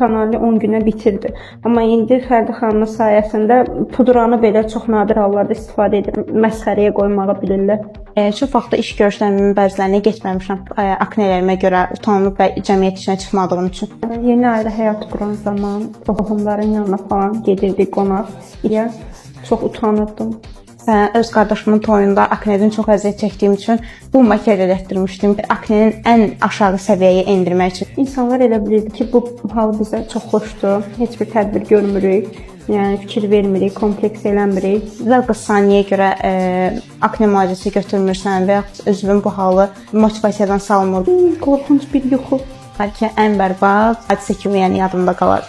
kanalını 10 günə bitirdi. Amma indi Fərdi xanımın sayəsində pudranı belə çox nadir hallarda istifadə edib məsxərəyə qoymağı bilirlər. Çox vaxtda iş görüşlərimin bəzilərinə getməmişəm. Aknələrimə görə utanıb və cəmiyyət işinə çıxmadığım üçün. Yeni ailə həyatı quran zaman qohumların yanına falan gedirdik qonaq. Çox utanırdım. Öz qardaşımın toyunda aknedən çox əziyyət çəkdiyim üçün bu makyaj elətdirmişdim. Aknenin ən aşağı səviyyəyə endirmək üçün. İnsanlar elə bilirdi ki, bu hal bizə çox xoşdur. Heç bir tədbir görmürük. Yəni fikir vermirik, kompleks eləmirik. Və qısa saniyəyə görə akne müalicəsi götürmürsən və yaxud özünün bu halı motivasiyadan salmır. Qorxunc bir yuxu. Bəlkə ən bərbad hadisə kimi yəni yadımda qalar.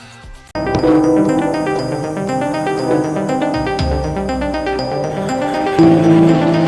Thank you.